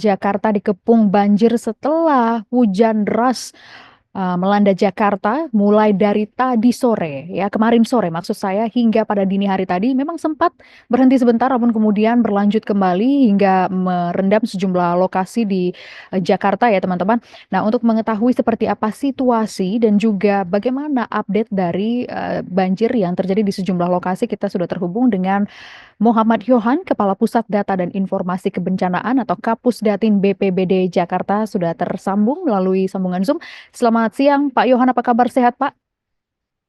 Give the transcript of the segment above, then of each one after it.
Jakarta dikepung banjir setelah hujan deras melanda Jakarta mulai dari tadi sore, ya kemarin sore maksud saya hingga pada dini hari tadi memang sempat berhenti sebentar namun kemudian berlanjut kembali hingga merendam sejumlah lokasi di Jakarta ya teman-teman. Nah, untuk mengetahui seperti apa situasi dan juga bagaimana update dari banjir yang terjadi di sejumlah lokasi, kita sudah terhubung dengan Muhammad Yohan, Kepala Pusat Data dan Informasi Kebencanaan atau Kapusdatin BPBD Jakarta sudah tersambung melalui sambungan Zoom. Selamat siang, Pak Yohan. Apa kabar? Sehat, Pak?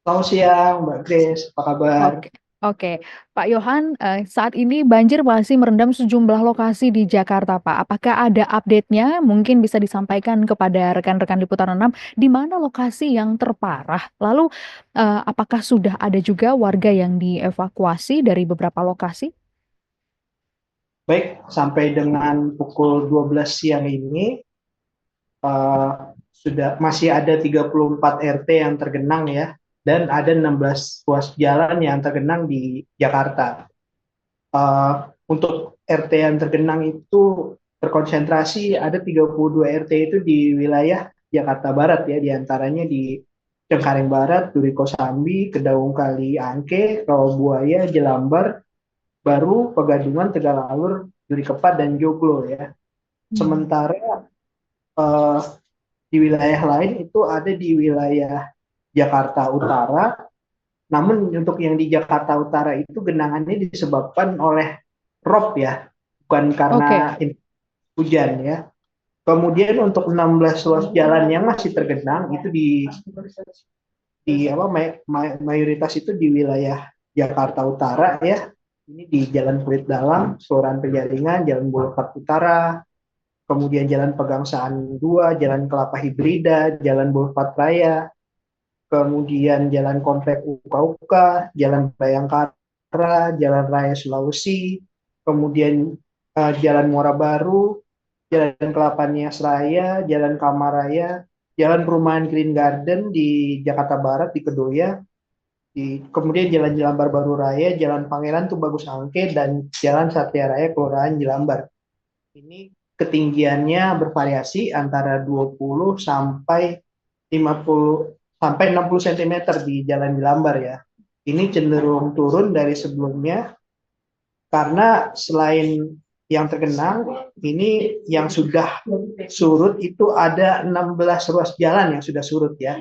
Selamat siang, Mbak Grace. Apa kabar? Oke, oke. Pak Yohan, saat ini banjir masih merendam sejumlah lokasi di Jakarta, Pak. Apakah ada update-nya? Mungkin bisa disampaikan kepada rekan-rekan Liputan 6 di mana lokasi yang terparah. Lalu, apakah sudah ada juga warga yang dievakuasi dari beberapa lokasi? Baik, sampai dengan pukul 12 siang ini eh, sudah masih ada 34 RT yang tergenang ya, dan ada 16 ruas jalan yang tergenang di Jakarta. Eh, untuk RT yang tergenang itu terkonsentrasi ada 32 RT itu di wilayah Jakarta Barat ya, diantaranya di Cengkareng Barat, Duri Kosambi, Kedaung Kali Angke, Rawabuaya, Jelambar, Baru, Pegadungan, Tegalalur, Duri Kepat, dan Joglo ya. Hmm. Sementara eh, di wilayah lain itu ada di wilayah Jakarta Utara, namun untuk yang di Jakarta Utara itu genangannya disebabkan oleh rob ya, bukan Oke. karena hujan ya. Kemudian untuk 16 ruas jalan yang masih tergenang itu di apa mayoritas itu di wilayah Jakarta Utara ya. Ini di Jalan Kulit Dalam, Kelurahan Penjaringan, Jalan Boulevard Utara, kemudian Jalan Pegangsaan 2, Jalan Kelapa Hibrida, Jalan Boulevard Raya, kemudian Jalan Komplek Uka-Uka, Jalan Bayangkara, Jalan Raya Sulawesi, kemudian Jalan Muara Baru, Jalan Kelapa Nias Raya, Jalan Kamaraya, Jalan Perumahan Green Garden di Jakarta Barat di Kedoya, kemudian Jalan Jelambar Baru Raya, Jalan Pangeran Tubagus Angke, dan Jalan Satya Raya Kelurahan Jelambar. Ini ketinggiannya bervariasi antara 20 sampai 50 sampai 60 cm di Jalan Jelambar ya. Ini cenderung turun dari sebelumnya karena selain yang tergenang, ini yang sudah surut itu ada 16 ruas jalan yang sudah surut ya.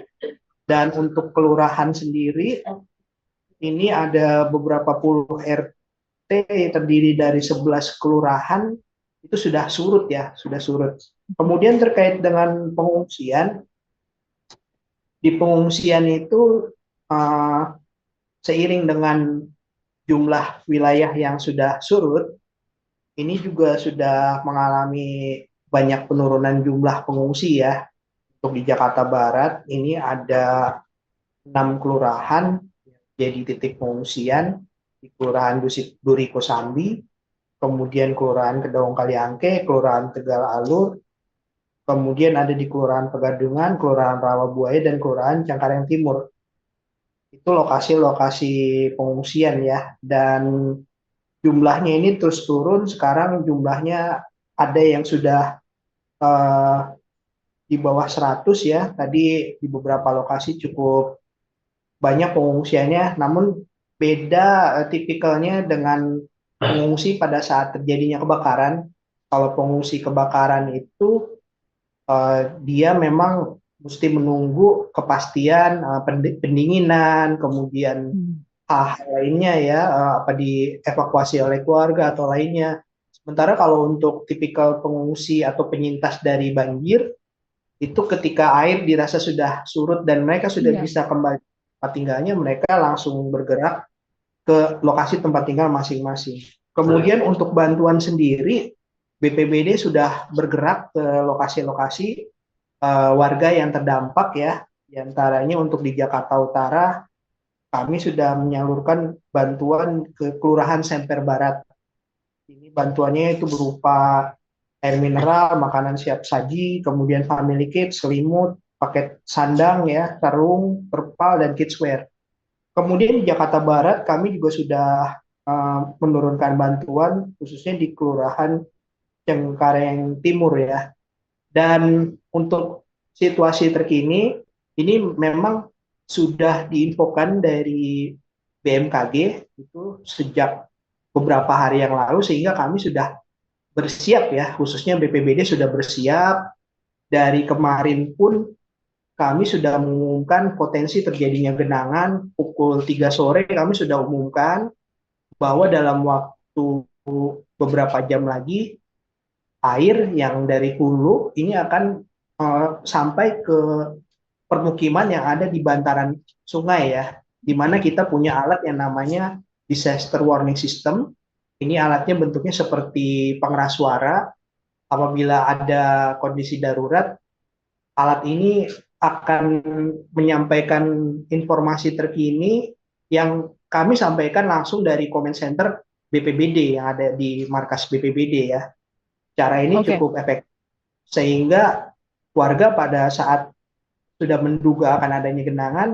Dan untuk kelurahan sendiri, ini ada beberapa puluh RT terdiri dari 11 kelurahan itu sudah surut ya, sudah surut. Kemudian terkait dengan pengungsian, di pengungsian itu uh, seiring dengan jumlah wilayah yang sudah surut, ini juga sudah mengalami banyak penurunan jumlah pengungsi ya. Untuk di Jakarta Barat ini ada 6 kelurahan jadi titik pengungsian di Kelurahan Duri Kosambi, kemudian Kelurahan Kedaung Kaliangke, Kelurahan Tegal Alur, kemudian ada di Kelurahan Pegadungan, Kelurahan Rawabuaya, dan Kelurahan Cengkareng Timur. Itu lokasi-lokasi pengungsian ya, dan jumlahnya ini terus turun. Sekarang jumlahnya ada yang sudah eh, di bawah 100 ya. Tadi di beberapa lokasi cukup banyak pengungsiannya, namun beda tipikalnya dengan pengungsi pada saat terjadinya kebakaran. Kalau pengungsi kebakaran itu dia memang mesti menunggu kepastian pendinginan, kemudian Hmm. hal lainnya ya, apa dievakuasi oleh keluarga atau lainnya. Sementara kalau untuk tipikal pengungsi atau penyintas dari banjir, itu ketika air dirasa sudah surut dan mereka sudah Iya. bisa kembali ke tempat tinggalnya, mereka langsung bergerak ke lokasi tempat tinggal masing-masing. Kemudian untuk bantuan sendiri, BPBD sudah bergerak ke lokasi-lokasi warga yang terdampak ya, diantaranya untuk di Jakarta Utara, kami sudah menyalurkan bantuan ke Kelurahan Semper Barat. Ini bantuannya itu berupa air mineral, makanan siap saji, kemudian family kit, selimut, paket sandang ya, sarung, terpal, dan kidswear. Kemudian di Jakarta Barat kami juga sudah menurunkan bantuan khususnya di Kelurahan Cengkareng Timur ya. Dan untuk situasi terkini, ini memang sudah diinfokan dari BMKG itu sejak beberapa hari yang lalu, sehingga kami sudah bersiap ya, khususnya BPBD sudah bersiap. Dari kemarin pun kami sudah mengumumkan potensi terjadinya genangan. Pukul 3 sore kami sudah umumkan bahwa dalam waktu beberapa jam lagi air yang dari hulu ini akan sampai ke permukiman yang ada di bantaran sungai ya, di mana kita punya alat yang namanya disaster warning system. Ini alatnya bentuknya seperti pengeras suara. Apabila ada kondisi darurat, alat ini akan menyampaikan informasi terkini yang kami sampaikan langsung dari comment center BPBD yang ada di markas BPBD ya. Cara ini Oke. cukup efektif sehingga warga pada saat sudah menduga akan adanya genangan,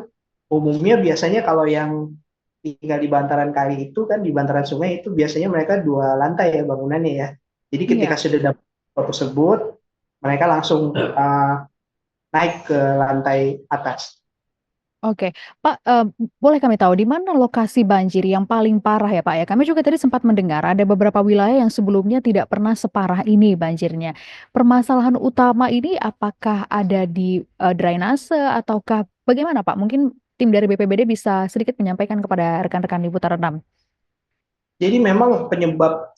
umumnya biasanya kalau yang tinggal di bantaran kali itu kan di bantaran sungai itu biasanya mereka 2 lantai ya bangunannya ya. Jadi ketika Iya. sudah dapat info tersebut, mereka langsung naik ke lantai atas. Oke, Pak, boleh kami tahu di mana lokasi banjir yang paling parah ya Pak ya? Kami juga tadi sempat mendengar ada beberapa wilayah yang sebelumnya tidak pernah separah ini banjirnya. Permasalahan utama ini apakah ada di drainase ataukah bagaimana Pak? Mungkin tim dari BPBD bisa sedikit menyampaikan kepada rekan-rekan Liputan 6. Jadi memang penyebab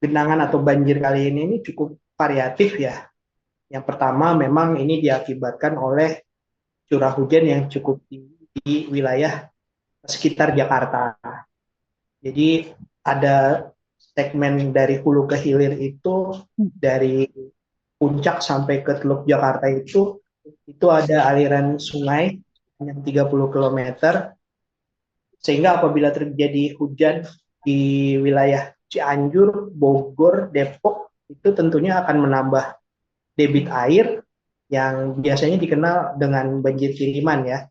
genangan atau banjir kali ini cukup variatif ya. Yang pertama memang ini diakibatkan oleh curah hujan yang cukup tinggi di wilayah sekitar Jakarta. Jadi ada segmen dari hulu ke hilir itu dari puncak sampai ke Teluk Jakarta itu ada aliran sungai yang 30 kilometer, sehingga apabila terjadi hujan di wilayah Cianjur, Bogor, Depok itu tentunya akan menambah debit air yang biasanya dikenal dengan banjir kiriman ya.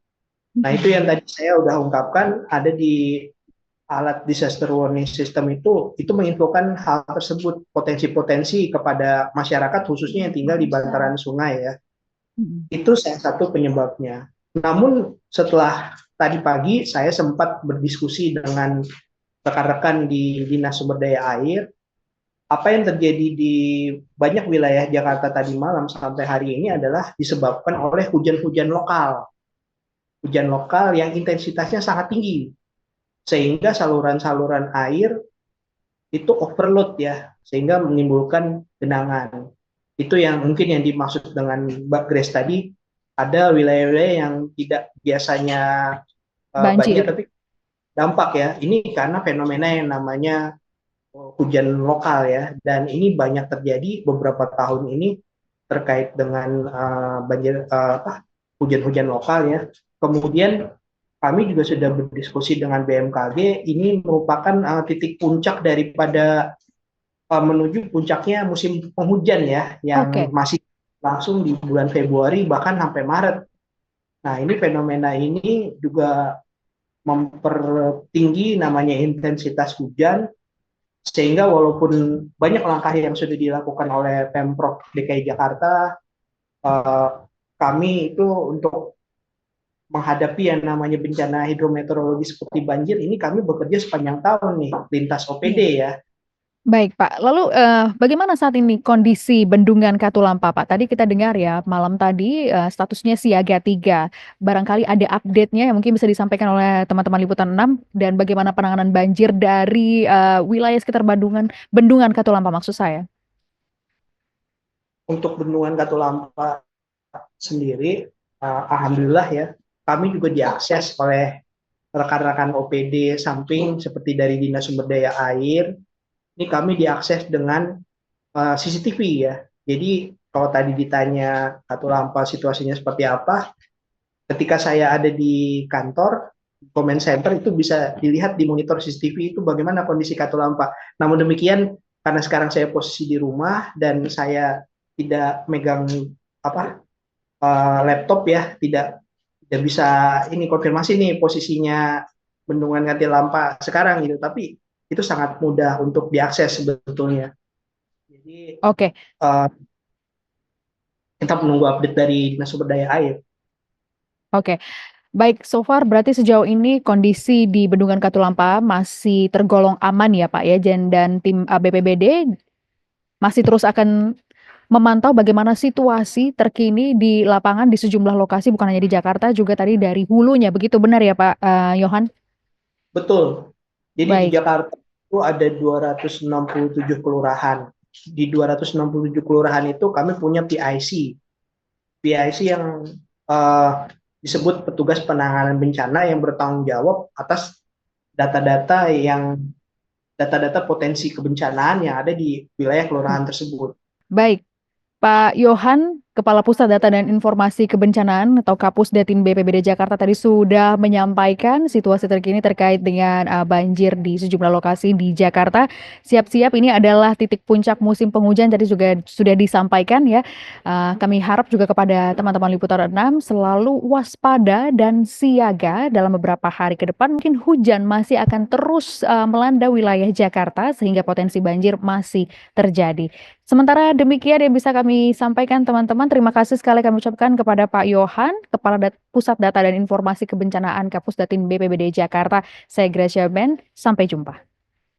Nah, itu yang tadi saya udah ungkapkan ada di alat disaster warning system itu menginfokan hal tersebut, potensi-potensi kepada masyarakat khususnya yang tinggal di bantaran sungai ya. Itu salah satu penyebabnya. Namun setelah tadi pagi saya sempat berdiskusi dengan rekan-rekan di Dinas Sumber Daya Air, apa yang terjadi di banyak wilayah Jakarta tadi malam sampai hari ini adalah disebabkan oleh hujan-hujan lokal. Hujan lokal yang intensitasnya sangat tinggi, sehingga saluran-saluran air itu overload ya, sehingga menimbulkan genangan. Itu yang mungkin yang dimaksud dengan Mbak Grace tadi, ada wilayah-wilayah yang tidak biasanya banjir Banjir. tapi dampak ya. Ini karena fenomena yang namanya hujan lokal ya, dan ini banyak terjadi beberapa tahun ini terkait dengan banjir hujan-hujan lokal ya. Kemudian kami juga sudah berdiskusi dengan BMKG, ini merupakan titik puncak daripada menuju puncaknya musim penghujan ya, yang Oke. masih langsung di bulan Februari bahkan sampai Maret. Nah, ini fenomena ini juga mempertinggi namanya intensitas hujan, sehingga walaupun banyak langkah yang sudah dilakukan oleh Pemprov DKI Jakarta, eh, kami itu untuk menghadapi yang namanya bencana hidrometeorologi seperti banjir ini kami bekerja sepanjang tahun nih lintas Iya. OPD ya. Baik, Pak. Lalu, bagaimana saat ini kondisi Bendungan Katulampa, Pak? Tadi kita dengar ya, malam tadi, statusnya siaga 3. Barangkali ada update-nya yang mungkin bisa disampaikan oleh teman-teman Liputan 6 dan bagaimana penanganan banjir dari, wilayah sekitar Bendungan Katulampa maksud saya? Untuk Bendungan Katulampa sendiri, alhamdulillah ya, kami juga diakses oleh rekan-rekan OPD samping seperti dari Dinas Sumber Daya Air. Ini kami diakses dengan CCTV ya. Jadi kalau tadi ditanya Katulampa situasinya seperti apa, ketika saya ada di kantor comment center itu bisa dilihat di monitor CCTV itu bagaimana kondisi Katulampa. Namun demikian karena sekarang saya posisi di rumah dan saya tidak megang apa laptop ya, tidak bisa ini konfirmasi nih posisinya Bendungan Katulampa sekarang gitu. Tapi itu sangat mudah untuk diakses sebetulnya. Jadi Oke, eh, kita menunggu update dari Dinas Sumber Daya Air. oke. Baik, so far berarti sejauh ini kondisi di Bendungan Katulampa masih tergolong aman ya Pak ya, dan tim BPBD masih terus akan memantau bagaimana situasi terkini di lapangan di sejumlah lokasi, bukan hanya di Jakarta, juga tadi dari hulunya. Begitu benar ya Pak Yohan? Betul. Jadi di Baik, Jakarta itu ada 267 kelurahan. Di 267 kelurahan itu kami punya PIC. PIC yang eh, disebut petugas penanganan bencana yang bertanggung jawab atas data-data data-data potensi kebencanaan yang ada di wilayah kelurahan tersebut. baik. Pak Yohan, Kepala Pusat Data dan Informasi Kebencanaan atau Kapusdatin BPBD Jakarta tadi sudah menyampaikan situasi terkini terkait dengan banjir di sejumlah lokasi di Jakarta. Siap-siap ini adalah titik puncak musim penghujan tadi juga sudah disampaikan ya. Kami harap juga kepada teman-teman Liputan 6 selalu waspada dan siaga dalam beberapa hari ke depan. Mungkin hujan masih akan terus melanda wilayah Jakarta sehingga potensi banjir masih terjadi. Sementara demikian yang bisa kami sampaikan teman-teman. Terima kasih sekali kami ucapkan kepada Pak Yohan, Pusat Data dan Informasi Kebencanaan Kapusdatin BPBD Jakarta. Saya Gracia Ben, sampai jumpa.